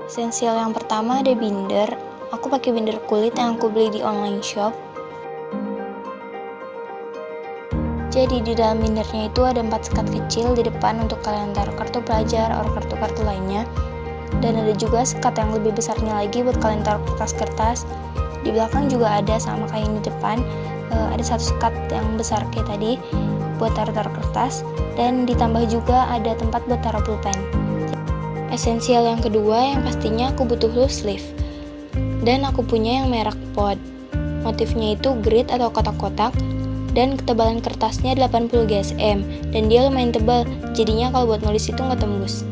Esensial yang pertama ada binder. Aku pakai binder kulit yang aku beli di online shop. Jadi di dalam bindernya itu ada 4 sekat kecil di depan untuk kalian taruh kartu pelajar atau kartu-kartu lainnya. Dan ada juga sekat yang lebih besarnya lagi buat kalian taruh kertas-kertas. Di belakang juga ada sama kayak yang di depan. Ada satu sekat yang besar kayak tadi buat taruh-taruh kertas. Dan ditambah juga ada tempat buat taruh pulpen. Esensial yang kedua yang pastinya aku butuh loose leaf. Dan aku punya yang merek Pod. Motifnya itu grid atau kotak-kotak. Dan ketebalan kertasnya 80 GSM. Dan dia lumayan tebal, jadinya kalau buat nulis itu nggak tembus.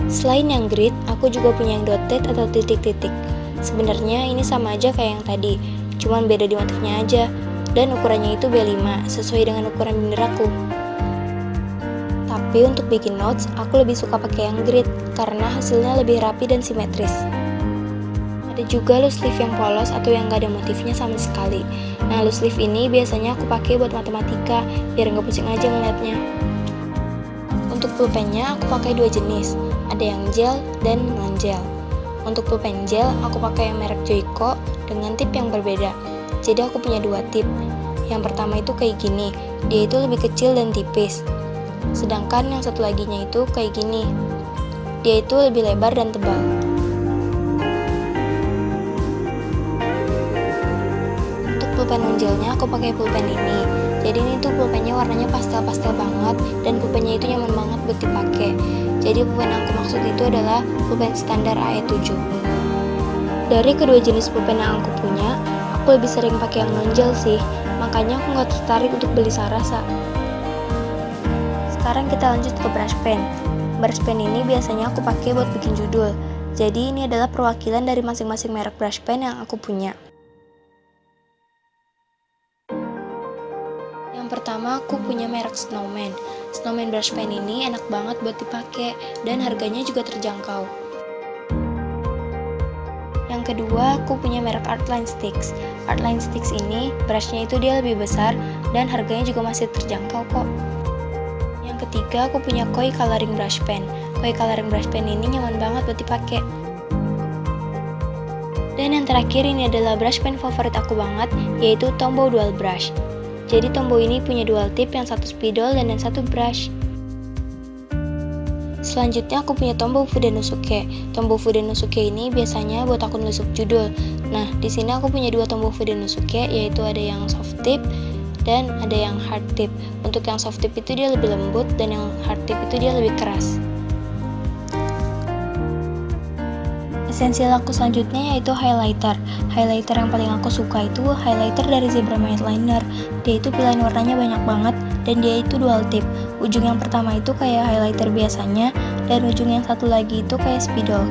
Selain yang grid, aku juga punya yang dotted atau titik-titik. Sebenarnya ini sama aja kayak yang tadi, cuman beda di motifnya aja. Dan ukurannya itu B5, sesuai dengan ukuran binder aku. Tapi untuk bikin notes, aku lebih suka pakai yang grid, karena hasilnya lebih rapi dan simetris. Ada juga loose leaf yang polos atau yang gak ada motifnya sama sekali. Nah, loose leaf ini biasanya aku pakai buat matematika, biar nggak pusing aja ngeliatnya. Untuk pulpennya aku pakai 2 jenis, ada yang gel dan non-gel. Untuk pulpen gel, aku pakai yang merek Joico dengan tip yang berbeda. Jadi aku punya 2 tip. Yang pertama itu kayak gini, dia itu lebih kecil dan tipis. Sedangkan yang satu laginya itu kayak gini, dia itu lebih lebar dan tebal. Pulpen non-gelnya aku pakai pulpen ini. Jadi ini tuh pulpennya warnanya pastel-pastel banget dan pulpennya itu nyaman banget buat dipakai. Jadi pulpen yang aku maksud itu adalah pulpen standar AE7. Dari kedua jenis pulpen yang aku punya, aku lebih sering pakai yang non-gel sih. Makanya aku nggak tertarik untuk beli Sarasa. Sekarang kita lanjut ke brush pen. Brush pen ini biasanya aku pakai buat bikin judul. Jadi ini adalah perwakilan dari masing-masing merek brush pen yang aku punya. Yang pertama aku punya merek Snowman. Snowman brush pen ini enak banget buat dipakai dan harganya juga terjangkau. Yang kedua aku punya merek Artline Sticks. Artline Sticks ini brushnya itu dia lebih besar dan harganya juga masih terjangkau kok. Yang ketiga aku punya Koi Coloring brush pen. Koi Coloring brush pen ini nyaman banget buat dipakai. Dan yang terakhir ini adalah brush pen favorit aku banget, yaitu Tombow Dual Brush. Jadi Tombow ini punya dual tip, yang satu spidol dan yang satu brush. Selanjutnya aku punya Tombow Fudenosuke. Tombow Fudenosuke ini biasanya buat aku nulis judul. Nah, di sini aku punya 2 Tombow Fudenosuke, yaitu ada yang soft tip dan ada yang hard tip. Untuk yang soft tip itu dia lebih lembut dan yang hard tip itu dia lebih keras. Esensial aku selanjutnya yaitu highlighter. Highlighter yang paling aku suka itu highlighter dari Zebra Mild Liner. Dia itu pilihan warnanya banyak banget dan dia itu dual tip. Ujung yang pertama itu kayak highlighter biasanya dan ujung yang satu lagi itu kayak spidol.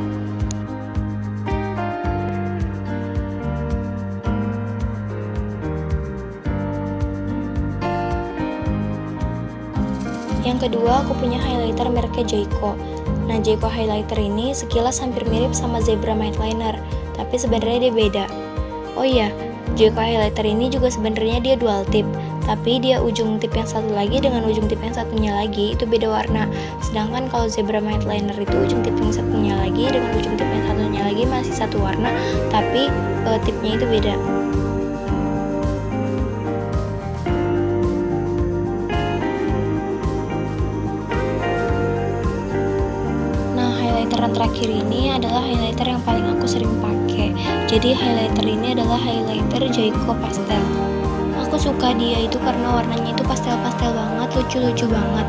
Yang kedua aku punya highlighter mereknya Joico. Nah, Joico highlighter ini sekilas hampir mirip sama Zebra Mild Liner, tapi sebenarnya dia beda. Oh iya, Joico highlighter ini juga sebenarnya dia dual tip, tapi dia ujung tip yang satu lagi dengan ujung tip yang satunya lagi itu beda warna. Sedangkan kalau Zebra Mild Liner itu ujung tip yang satunya lagi dengan ujung tip yang satunya lagi masih satu warna, tapi tipnya itu beda. Highlighter yang terakhir ini adalah highlighter yang paling aku sering pakai. Jadi highlighter ini adalah highlighter Joico Pastel. Aku suka dia itu karena warnanya itu pastel-pastel banget, lucu-lucu banget.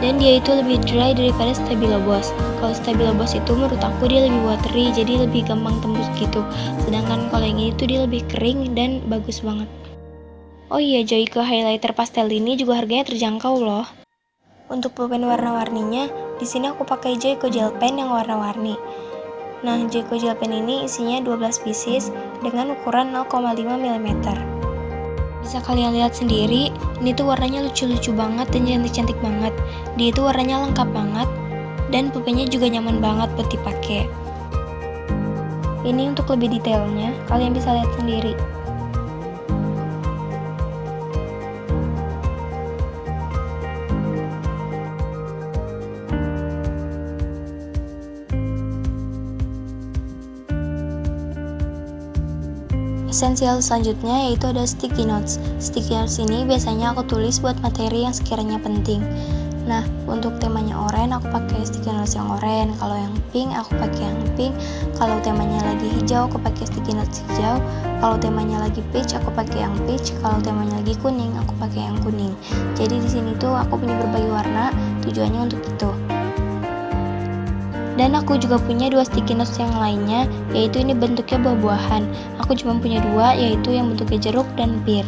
Dan dia itu lebih dry daripada Stabilo Boss. Kalau Stabilo Boss itu menurut aku dia lebih watery, jadi lebih gampang tembus gitu. Sedangkan kalau yang ini tuh dia lebih kering dan bagus banget. Oh iya, Joico highlighter pastel ini juga harganya terjangkau loh. Untuk pulpen warna-warninya, di sini aku pakai Joico gel pen yang warna-warni. Nah, Joico gel pen ini isinya 12 pieces dengan ukuran 0,5 mm. Bisa kalian lihat sendiri, ini tuh warnanya lucu-lucu banget dan cantik-cantik banget. Dia itu warnanya lengkap banget dan pulpennya juga nyaman banget buat dipakai. Ini untuk lebih detailnya, kalian bisa lihat sendiri. Esensial selanjutnya yaitu ada sticky notes. Sticky notes ini biasanya aku tulis buat materi yang sekiranya penting. Nah, untuk temanya oranye aku pakai sticky notes yang oranye. Kalau yang pink aku pakai yang pink. Kalau temanya lagi hijau aku pakai sticky notes hijau. Kalau temanya lagi peach aku pakai yang peach. Kalau temanya lagi kuning aku pakai yang kuning. Jadi di sini tuh aku punya berbagai warna, tujuannya untuk itu. Dan aku juga punya 2 sticky notes yang lainnya, yaitu ini bentuknya buah-buahan. Aku cuma punya 2, yaitu yang bentuknya jeruk dan pir.